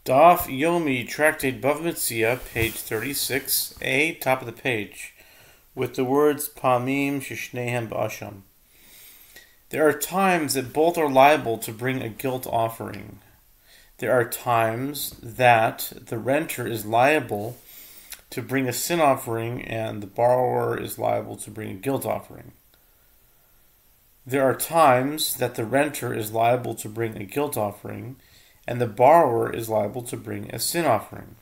Daf Yomi, Tractate Bava Metzia, page 36a, top of the page, with the words Pamim Shishnehem Ba'asham. There are times that both are liable to bring a guilt offering. There are times that the renter is liable to bring a sin offering and the borrower is liable to bring a guilt offering. There are times that the renter is liable to bring a guilt offering and the borrower is liable to bring a sin offering.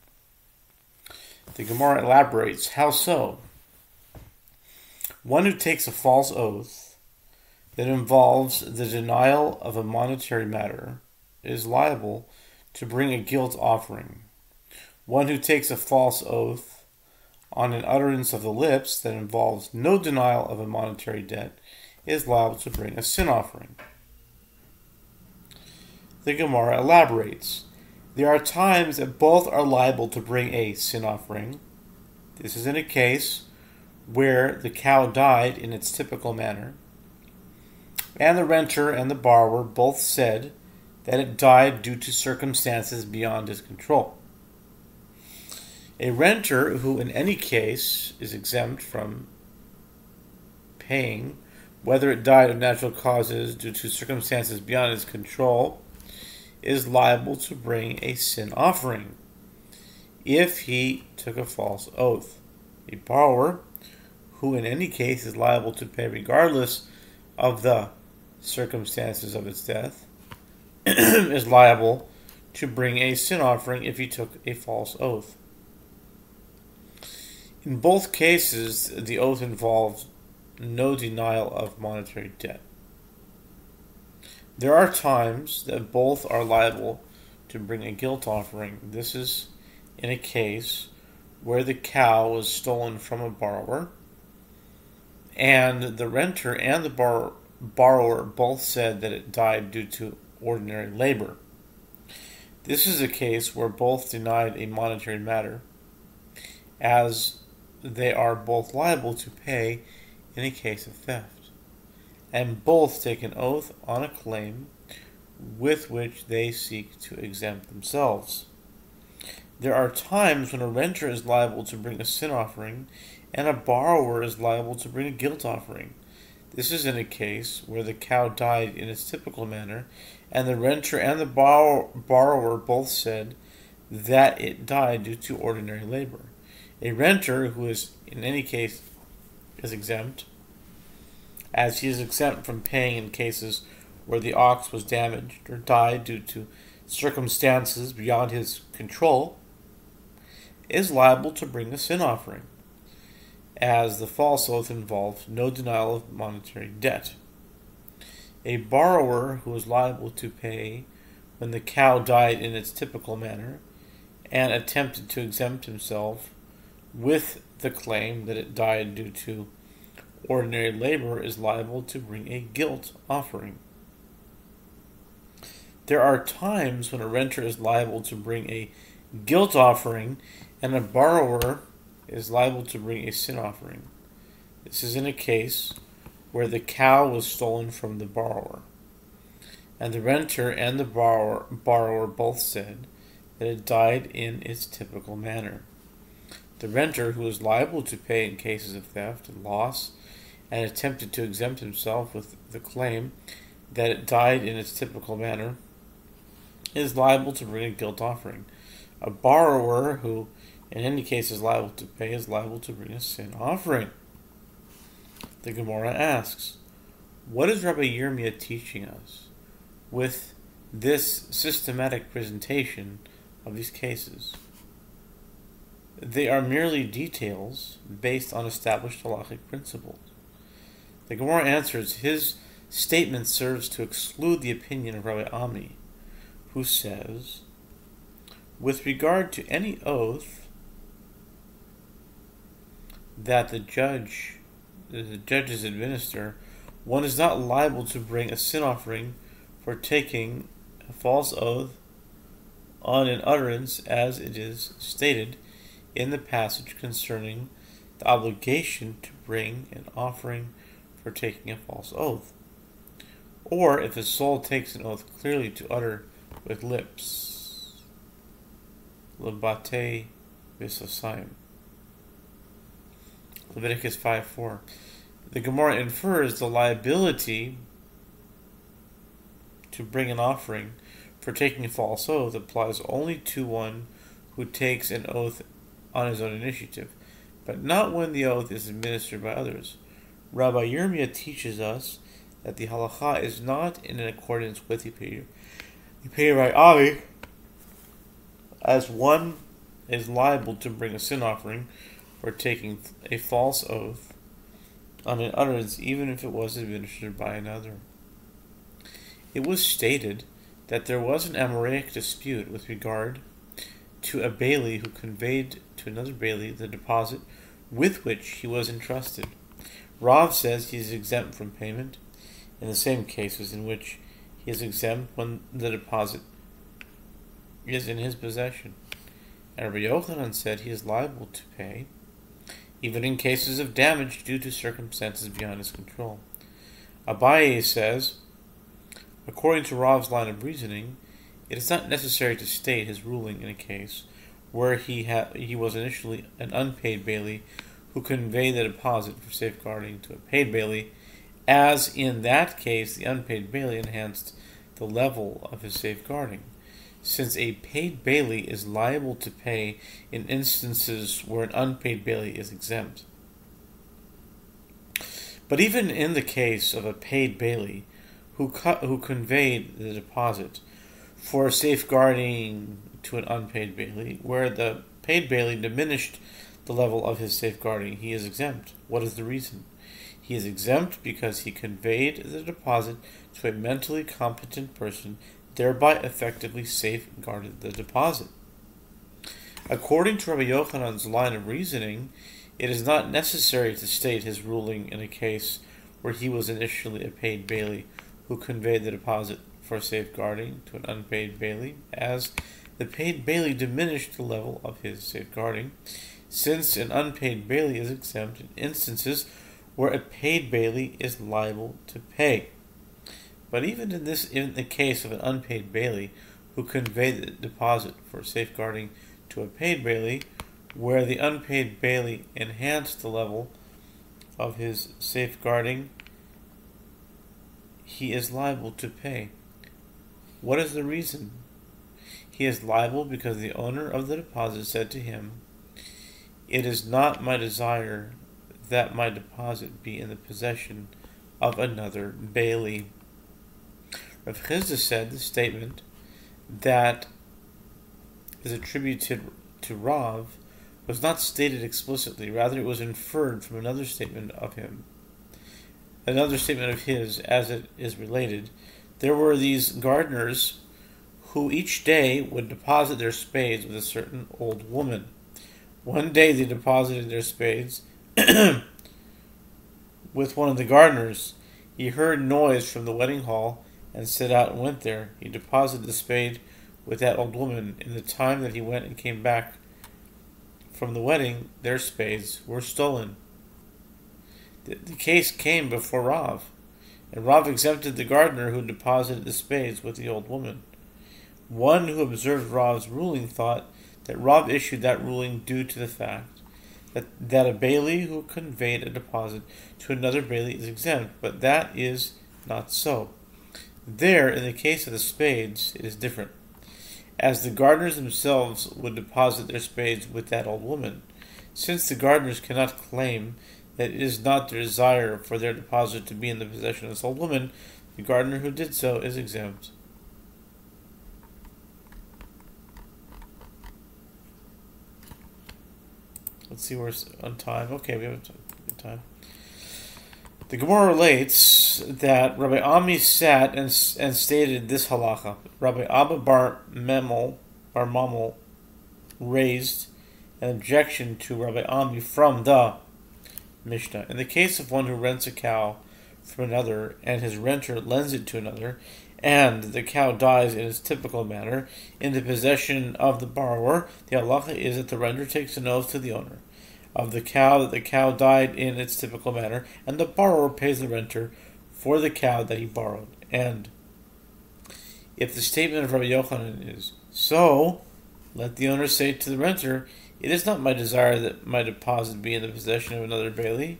The Gemara elaborates, how so? One who takes a false oath that involves the denial of a monetary matter is liable to bring a guilt offering. One who takes a false oath on an utterance of the lips that involves no denial of a monetary debt is liable to bring a sin offering. The Gemara elaborates. There are times that both are liable to bring a sin offering. This is in a case where the cow died in its typical manner, and the renter and the borrower both said that it died due to circumstances beyond his control. A renter who in any case is exempt from paying, whether it died of natural causes due to circumstances beyond his control, is liable to bring a sin offering if he took a false oath. A borrower, who in any case is liable to pay regardless of the circumstances of its death, is liable to bring a sin offering if he took a false oath. In both cases, the oath involves no denial of monetary debt. There are times that both are liable to bring a guilt offering. This is in a case where the cow was stolen from a borrower, and the renter and the borrower both said that it died due to ordinary labor. This is a case where both denied a monetary matter, as they are both liable to pay in a case of theft, and both take an oath on a claim with which they seek to exempt themselves. There are times when a renter is liable to bring a sin offering and a borrower is liable to bring a guilt offering. This is in a case where the cow died in its typical manner and the renter and the borrower both said that it died due to ordinary labor. A renter who is in any case is exempt, as he is exempt from paying in cases where the ox was damaged or died due to circumstances beyond his control, is liable to bring a sin offering, as the false oath involved no denial of monetary debt. A borrower who is liable to pay when the cow died in its typical manner and attempted to exempt himself with the claim that it died due to ordinary labor is liable to bring a guilt offering. There are times when a renter is liable to bring a guilt offering and a borrower is liable to bring a sin offering. This is in a case where the cow was stolen from the borrower, and the renter and the borrower both said that it died in its typical manner. The renter, who is liable to pay in cases of theft and loss, and attempted to exempt himself with the claim that it died in its typical manner, is liable to bring a guilt offering. A borrower, who in any case is liable to pay, is liable to bring a sin offering. The Gemara asks, what is Rabbi Yirmiyah teaching us with this systematic presentation of these cases? They are merely details based on established halachic principles. The Gemara answers, his statement serves to exclude the opinion of Rabbi Ami, who says, with regard to any oath that the judges administer, one is not liable to bring a sin offering for taking a false oath on an utterance as it is stated in the passage concerning the obligation to bring an offering for taking a false oath, or if the soul takes an oath clearly to utter with lips. lebate v'sosayim. Leviticus 5:4. The Gemara infers the liability to bring an offering for taking a false oath applies only to one who takes an oath on his own initiative, but not when the oath is administered by others. Rabbi Yirmiyah teaches us that the halacha is not in accordance with the Rabbi Ami, as one is liable to bring a sin offering for taking a false oath on an utterance, even if it was administered by another. It was stated that there was an Amoraic dispute with regard to a bailee who conveyed to another bailee the deposit with which he was entrusted. Rav says he is exempt from payment in the same cases in which he is exempt when the deposit is in his possession. And Rabbi Yochanan said he is liable to pay even in cases of damage due to circumstances beyond his control. Abaye says, according to Rav's line of reasoning, it is not necessary to state his ruling in a case where he was initially an unpaid bailee who conveyed the deposit for safeguarding to a paid bailee, as in that case the unpaid bailee enhanced the level of his safeguarding, since a paid bailee is liable to pay in instances where an unpaid bailee is exempt. But even in the case of a paid bailee who conveyed the deposit for safeguarding to an unpaid bailee, where the paid bailee diminished the level of his safeguarding, he is exempt. What is the reason? He is exempt because he conveyed the deposit to a mentally competent person, thereby effectively safeguarded the deposit. According to Rabbi Yochanan's line of reasoning, it is not necessary to state his ruling in a case where he was initially a paid bailee who conveyed the deposit for safeguarding to an unpaid bailee, as the paid bailee diminished the level of his safeguarding, since an unpaid bailee is exempt in instances where a paid bailee is liable to pay. But even in the case of an unpaid bailee who conveyed the deposit for safeguarding to a paid bailee, where the unpaid bailee enhanced the level of his safeguarding, he is liable to pay. What is the reason? He is liable because the owner of the deposit said to him, "It is not my desire that my deposit be in the possession of another bailee." Rav Chisda said the statement that is attributed to Rav was not stated explicitly, rather it was inferred from another statement of his, as it is related. There were these gardeners who each day would deposit their spades with a certain old woman. One day they deposited their spades with one of the gardeners. He heard noise from the wedding hall and set out and went there. He deposited the spade with that old woman. In the time that he went and came back from the wedding, their spades were stolen. The case came before Rav, and Rav exempted the gardener who deposited the spades with the old woman. One who observed Rav's ruling thought that Rav issued that ruling due to the fact that a bailee who conveyed a deposit to another bailee is exempt, but that is not so. There, in the case of the spades, it is different, as the gardeners themselves would deposit their spades with that old woman. Since the gardeners cannot claim that it is not their desire for their deposit to be in the possession of this old woman, the gardener who did so is exempt. Let's see, we're on time. Okay, we have good time. The Gemara relates that Rabbi Ami sat and stated this halacha. Rabbi Abba bar Mamel raised an objection to Rabbi Ami from the Mishnah. In the case of one who rents a cow from another, and his renter lends it to another, and the cow dies in its typical manner in the possession of the borrower, the halacha is that the renter takes an oath to the owner of the cow that the cow died in its typical manner, and the borrower pays the renter for the cow that he borrowed. And if the statement of Rabbi Yochanan is so, Let the owner say to the renter, "It is not my desire that my deposit be in the possession of another bailee,"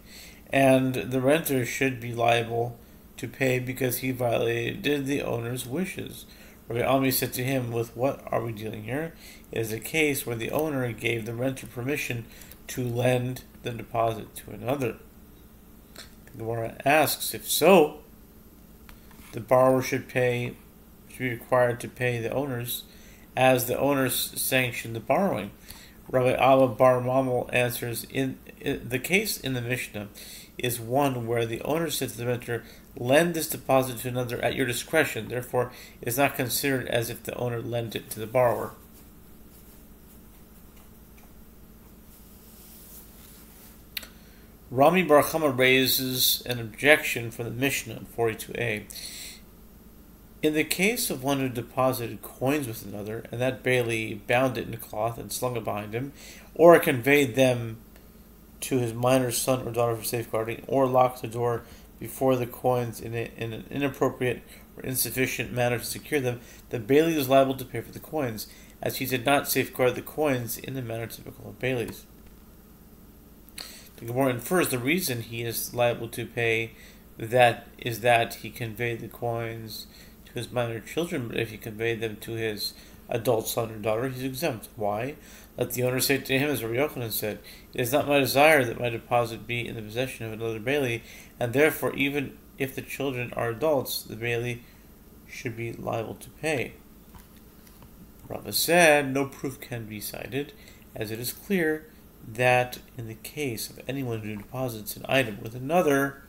and the renter should be liable to pay because he violated the owner's wishes. Rabbi Ami said to him, "With what are we dealing here? It is a case where the owner gave the renter permission to lend the deposit to another." The Gemara asks, if so, the borrower should be required to pay the owners, as the owners sanctioned the borrowing. Rabbi Abba Bar Mamel answers, in the case in the Mishnah is one where the owner said to the renter, "Lend this deposit to another at your discretion." Therefore, it is not considered as if the owner lent it to the borrower. Rami Bar Chama raises an objection from the Mishnah in 42a. In the case of one who deposited coins with another, and that bailee bound it in cloth and slung it behind him, or conveyed them to his minor son or daughter for safeguarding, or locked the door before the coins in an inappropriate or insufficient manner to secure them, the bailee is liable to pay for the coins, as he did not safeguard the coins in the manner typical of bailies. The Gemara infers the reason he is liable to pay that is that he conveyed the coins to his minor children, but if he conveyed them to his adult son or daughter, he's exempt. Why? Let the owner say to him, as Rabbi Yochanan said, "It is not my desire that my deposit be in the possession of another bailee, and therefore even if the children are adults, the bailee should be liable to pay." Rava said, no proof can be cited, as it is clear that in the case of anyone who deposits an item with another,